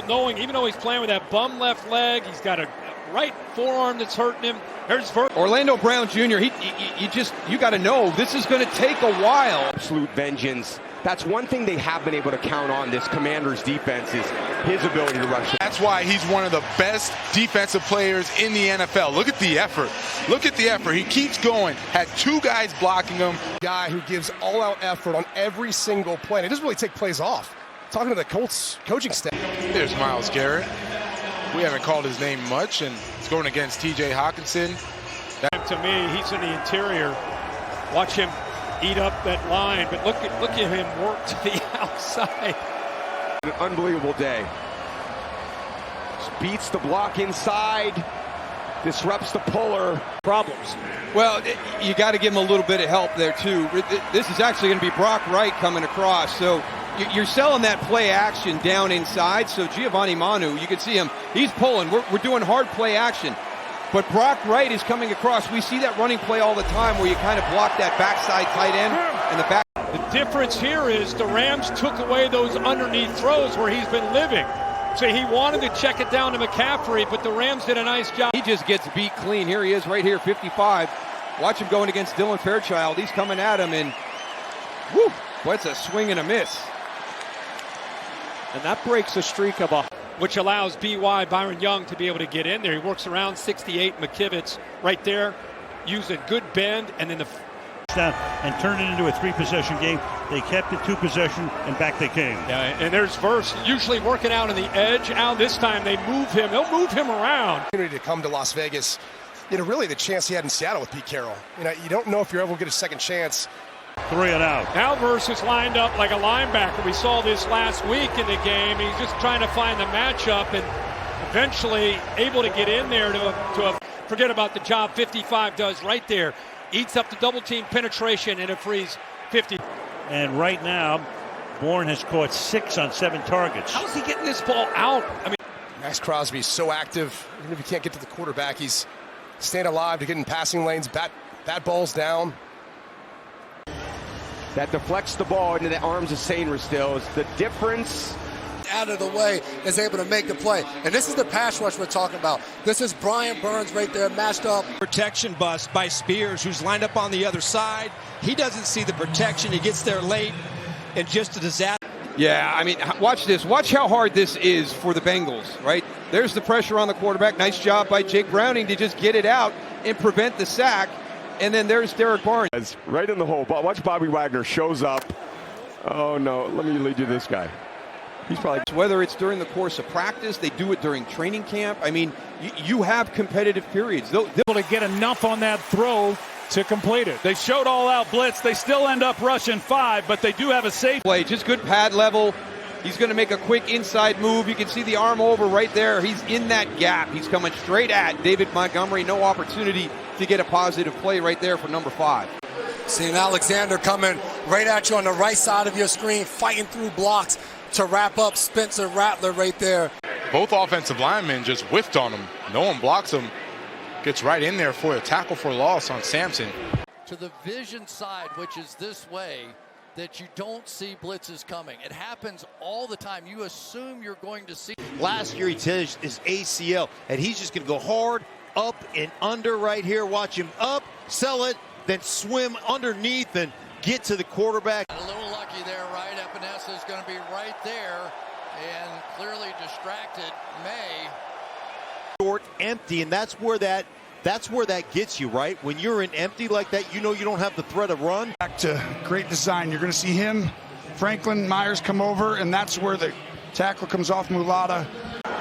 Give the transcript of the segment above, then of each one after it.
field knowing, even though he's playing with that bum left leg, he's got a right forearm that's hurting him. There's Orlando Brown Jr., you got to know this is going to take a while. Absolute vengeance. That's one thing they have been able to count on, this Commanders defense, is his ability to rush. That's why he's one of the best defensive players in the NFL. Look at the effort. Look at the effort. He keeps going. Had two guys blocking him. Guy who gives all-out effort on every single play. And it doesn't really take plays off. Talking to the Colts coaching staff. There's Myles Garrett. We haven't called his name much, and it's going against T.J. Hawkinson. To me, he's in the interior. Watch him eat up that line, but look at him work to the outside. An unbelievable day. Just beats the block inside, disrupts the puller. Problems. Well, you got to give him a little bit of help there too. This is actually going to be Brock Wright coming across, so you're selling that play action down inside. So Giovanni Manu, you can see him. He's pulling. We're doing hard play action. But Brock Wright is coming across. We see that running play all the time where you kind of block that backside tight end and the back. The difference here is the Rams took away those underneath throws where he's been living. So he wanted to check it down to McCaffrey, but the Rams did a nice job. He just gets beat clean. Here he is right here, 55. Watch him going against Dylan Fairchild. He's coming at him, and whoo, boy, it's a swing and a miss. And that breaks a streak of which allows Byron Young to be able to get in there. He works around 68. McKivitz right there, used a good bend, and then and turned it into a 3-possession game. They kept it 2-possession, and back they came. Yeah, and there's Verse usually working out on the edge. Out this time they move him. They'll move him around. To come to Las Vegas, really the chance he had in Seattle with Pete Carroll. You don't know if you're ever going to get a second chance. 3 and out. Now Verse is lined up like a linebacker. We saw this last week in the game. He's just trying to find the matchup and eventually able to get in there to forget about the job 55 does right there. Eats up the double team penetration and it frees 50. And right now, Bourne has caught 6 on 7 targets. How's he getting this ball out? I mean, Max Crosby's so active. Even if he can't get to the quarterback, he's staying alive to get in passing lanes. Bat balls down. That deflects the ball into the arms of Sainristil still is the difference. Out of the way, is able to make the play. And this is the pass rush we're talking about. This is Brian Burns right there matched up. Protection bust by Spears, who's lined up on the other side. He doesn't see the protection. He gets there late, and just a disaster. Yeah, I mean, watch this. Watch how hard this is for the Bengals, right? There's the pressure on the quarterback. Nice job by Jake Browning to just get it out and prevent the sack. And then there's Derek Barnes. Right in the hole. Watch Bobby Wagner shows up. Oh, no. Let me lead you to this guy. He's probably... Whether it's during the course of practice, they do it during training camp. I mean, you have competitive periods. They'll able to get enough on that throw to complete it. They showed all-out blitz. They still end up rushing 5, but they do have a safe play. Just good pad level. He's going to make a quick inside move. You can see the arm over right there. He's in that gap. He's coming straight at David Montgomery. No opportunity to get a positive play right there for number 5. Seeing Alexander coming right at you on the right side of your screen, fighting through blocks to wrap up Spencer Rattler right there. Both offensive linemen just whiffed on him. No one blocks him. Gets right in there for a tackle for loss on Sampson. To the vision side, which is this way, that you don't see blitzes coming. It happens all the time. You assume you're going to see. Last year he tears his ACL, and he's just going to go hard, up and under right here. Watch him up, sell it, then swim underneath and get to the quarterback. A little lucky there, right? Epinesa is going to be right there and clearly distracted. May. Short, empty, and that's where that gets you, right? When you're in empty like that, you know you don't have the threat of run. Back to great design. You're going to see him, Franklin Myers come over, and that's where the tackle comes off Mulata.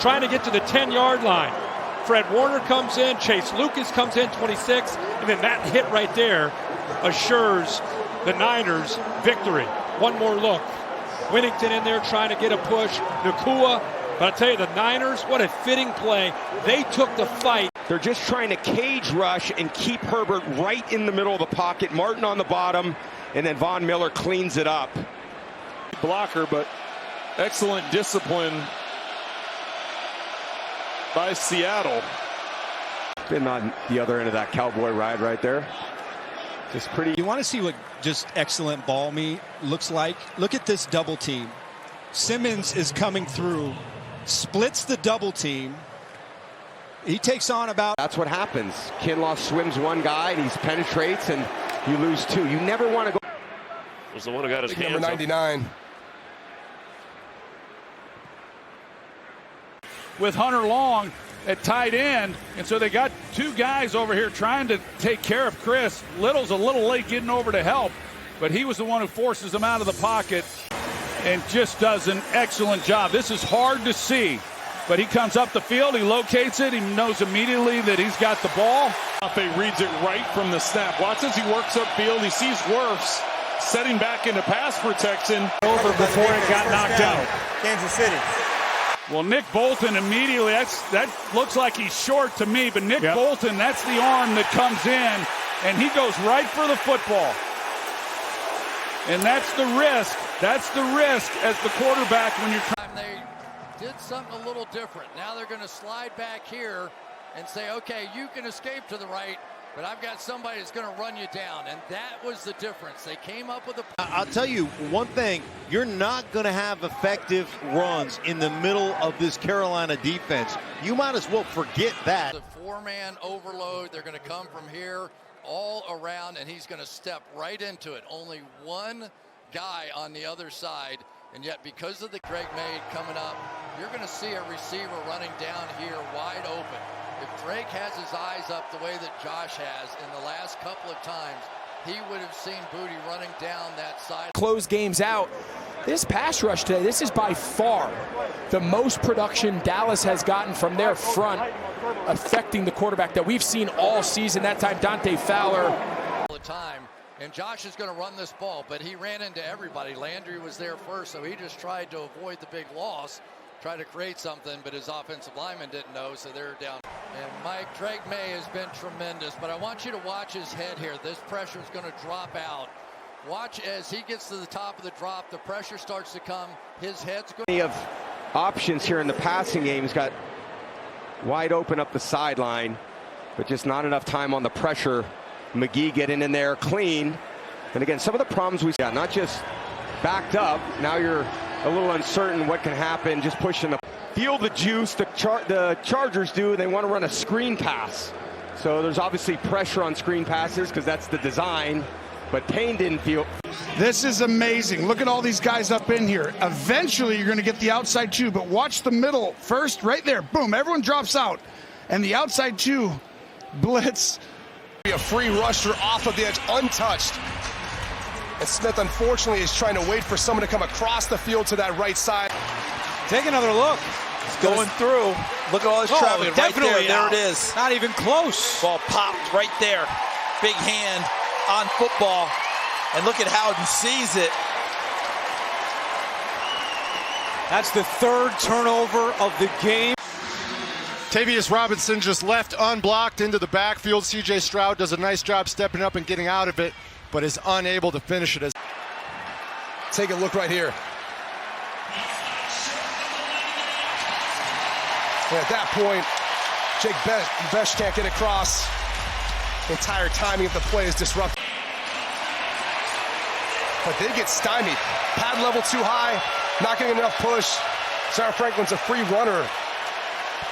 Trying to get to the 10-yard line. Fred Warner comes in, Chase Lucas comes in, 26, and then that hit right there assures the Niners victory. One more look. Winnington in there trying to get a push. Nakua. But I'll tell you, the Niners, what a fitting play. They took the fight. They're just trying to cage rush and keep Herbert right in the middle of the pocket. Martin on the bottom, and then Von Miller cleans it up. Blocker, but excellent discipline by Seattle. Been on the other end of that cowboy ride right there. Just pretty. You want to see what just excellent ball looks like? Look at this double team. Simmons is coming through splits the double team. He takes on about... That's what happens. Kinlaw swims one guy, and he penetrates, and you lose two. You never want to go... Was the one who got his hands number 99. With Hunter Long at tight end, and so they got two guys over here trying to take care of Chris. Little's a little late getting over to help, but he was the one who forces him out of the pocket and just does an excellent job. This is hard to see, but he comes up the field, he locates it, he knows immediately that he's got the ball. He reads it right from the snap. Watch as he works upfield. He sees Wirfs setting back into pass protection. Over before it got knocked out. Kansas City. Well, Nick Bolton immediately, that looks like he's short to me, but Nick Bolton, that's the arm that comes in, and he goes right for the football. And that's the risk. That's the risk as the quarterback when you're trying. They did something a little different. Now they're going to slide back here and say, okay, you can escape to the right, but I've got somebody that's going to run you down. And that was the difference. They came up with a... I'll tell you one thing. You're not going to have effective runs in the middle of this Carolina defense. You might as well forget that. The four-man overload. They're going to come from here all around, and he's going to step right into it. Only one guy on the other side. And yet, because of the Greg May coming up, you're going to see a receiver running down here wide open. If Drake has his eyes up the way that Josh has in the last couple of times, he would have seen Booty running down that side. Close games out. This pass rush today, this is by far the most production Dallas has gotten from their front, affecting the quarterback that we've seen all season. That time, Dante Fowler. All the time. And Josh is going to run this ball, but he ran into everybody. Landry was there first, so he just tried to avoid the big loss, try to create something, but his offensive lineman didn't know, so they're down. And Mike, Drake May has been tremendous, but I want you to watch his head here. This pressure is going to drop out. Watch as he gets to the top of the drop, the pressure starts to come. His head's going to... of options here in the passing game. He's got wide open up the sideline, but just not enough time on the pressure. McGee getting in there clean. And again, some of the problems we got, not just backed up. Now you're a little uncertain what can happen, just pushing the... Feel the juice, the Chargers do. They want to run a screen pass. So there's obviously pressure on screen passes because that's the design. But Payne didn't feel... This is amazing. Look at all these guys up in here. Eventually, you're going to get the outside two, but watch the middle first. Right there. Boom. Everyone drops out. And the outside two blitz... A free rusher off of the edge, untouched. And Smith, unfortunately, is trying to wait for someone to come across the field to that right side. Take another look. It's going through. Look at all this traffic. Definitely right there. There it is. Not even close. Ball popped right there. Big hand on football. And look at Howden sees it. That's the third turnover of the game. Tavius Robinson just left unblocked into the backfield. C.J. Stroud does a nice job stepping up and getting out of it, but is unable to finish it. Take a look right here. And at that point, Jake Besh can't get across. The entire timing of the play is disrupted. But they get stymied. Pad level too high, not getting enough push. Sarah Franklin's a free runner.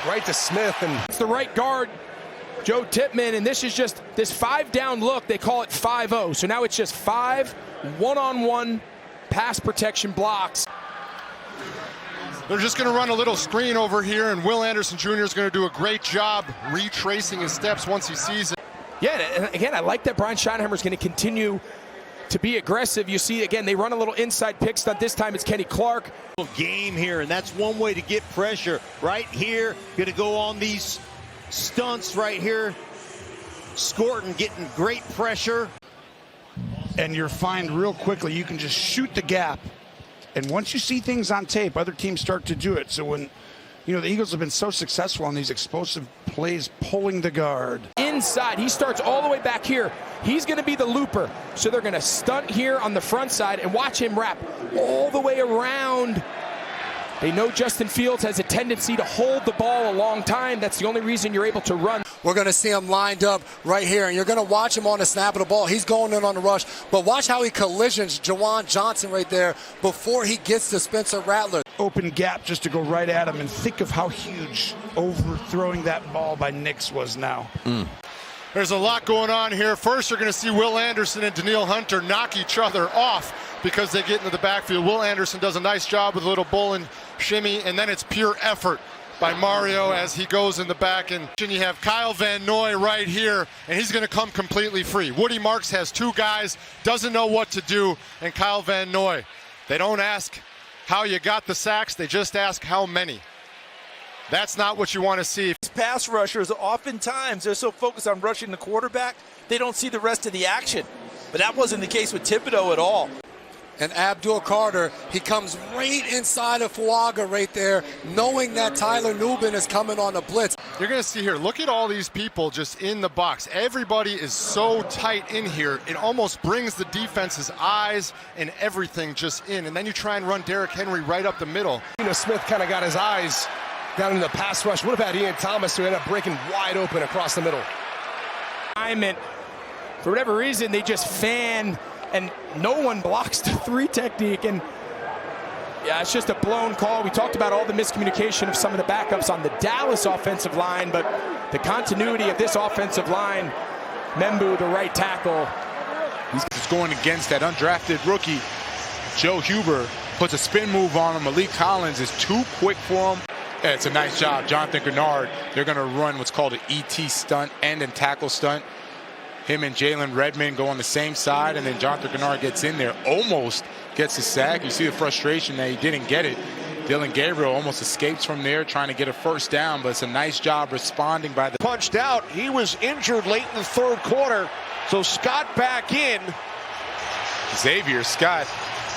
Right to Smith, and it's the right guard, Joe Tippmann, and this is just this 5-down look. They call it 5-0. So now it's just 5 one-on-one pass protection blocks. They're just going to run a little screen over here, and Will Anderson Jr. is going to do a great job retracing his steps once he sees it. Yeah, and again, I like that Brian Schottenheimer is going to continue to be aggressive. You see, again, they run a little inside pick stunt. This time it's Kenny Clark. Game here, and that's one way to get pressure. Right here, going to go on these stunts right here. Scorton getting great pressure. And you're fine real quickly. You can just shoot the gap. And once you see things on tape, other teams start to do it. So when, you know, the Eagles have been so successful on these explosive plays, pulling the guard. Inside, he starts all the way back here. He's going to be the looper. So they're going to stunt here on the front side and watch him wrap all the way around They know Justin Fields has a tendency to hold the ball a long time. That's the only reason you're able to run. We're going to see him lined up right here, and you're going to watch him on the snap of the ball. He's going in on the rush, but watch how he collisions Jawan Johnson right there before he gets to Spencer Rattler. Open gap just to go right at him, and think of how huge overthrowing that ball by Nix was now. There's a lot going on here. First, you're going to see Will Anderson and Danielle Hunter knock each other off because they get into the backfield. Will Anderson does a nice job with a little bull and shimmy, and then it's pure effort by Mario as he goes in the back. And you have Kyle Van Noy right here, and he's going to come completely free. Woody Marks has two guys, doesn't know what to do, and Kyle Van Noy. They don't ask how you got the sacks, they just ask how many. That's not what you want to see. Pass rushers, oftentimes, they're so focused on rushing the quarterback, they don't see the rest of the action. But that wasn't the case with Thibodeau at all. And Abdul Carter, he comes right inside of Fuaga right there, knowing that Tyler Nubin is coming on a blitz. You're going to see here, look at all these people just in the box. Everybody is so tight in here, it almost brings the defense's eyes and everything just in. And then you try and run Derrick Henry right up the middle. Smith kind of got his eyes down in the pass rush. What about Ian Thomas, who ended up breaking wide open across the middle? For whatever reason, they just fan, and no one blocks the 3 technique. And yeah, it's just a blown call. We talked about all the miscommunication of some of the backups on the Dallas offensive line, but the continuity of this offensive line, Membu, the right tackle. He's going against that undrafted rookie. Joe Huber puts a spin move on him. Malik Collins is too quick for him. Yeah, it's a nice job. Jonathan Grenard, they're going to run what's called an ET stunt, end and tackle stunt. Him and Jalen Redmond go on the same side, and then Jonathan Grenard gets in there, almost gets a sack. You see the frustration that he didn't get it. Dylan Gabriel almost escapes from there, trying to get a first down, but it's a nice job responding by the... Punched out. He was injured late in the third quarter, so Scott back in. Xavier Scott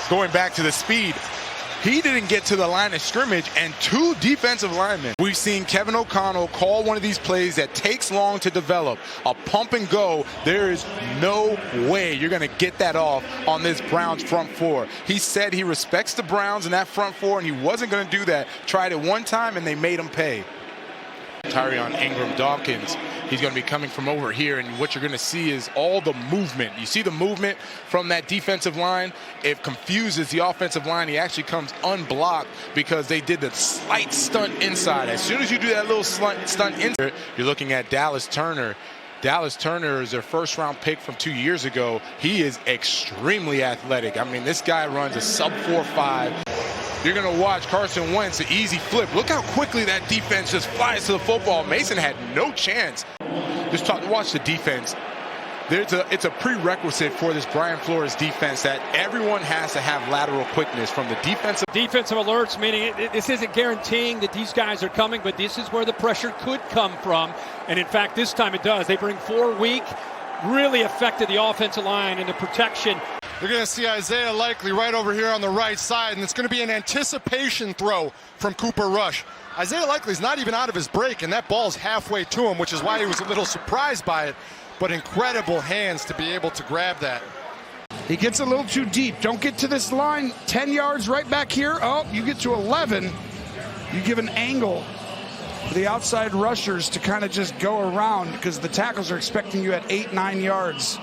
going back to the speed. He didn't get to the line of scrimmage, and 2 defensive linemen. We've seen Kevin O'Connell call one of these plays that takes long to develop. A pump and go. There is no way you're going to get that off on this Browns front four. He said he respects the Browns in that front four, and he wasn't going to do that. Tried it one time, and they made him pay. Tyrion Ingram Dawkins, he's going to be coming from over here, and what you're going to see is all the movement. You see the movement from that defensive line. It confuses the offensive line. He actually comes unblocked because they did the slight stunt inside. As soon as you do that little stunt inside, you're looking at Dallas Turner. Dallas Turner is their first-round pick from 2 years ago. He is extremely athletic. I mean, this guy runs a sub-4.5. You're going to watch Carson Wentz, an easy flip. Look how quickly that defense just flies to the football. Mason had no chance. Just watch the defense. It's a prerequisite for this Brian Flores defense that everyone has to have lateral quickness from the defensive. Defensive alerts, meaning this isn't guaranteeing that these guys are coming, but this is where the pressure could come from. And in fact, this time it does. They bring 4 weak, really affected the offensive line and the protection. You're going to see Isaiah Likely right over here on the right side, and it's going to be an anticipation throw from Cooper Rush. Isaiah Likely's not even out of his break, and that ball's halfway to him, which is why he was a little surprised by it. But incredible hands to be able to grab that. He gets a little too deep. Don't get to this line. 10 yards right back here. Oh, you get to 11. You give an angle for the outside rushers to kind of just go around because the tackles are expecting you at 8-9 yards.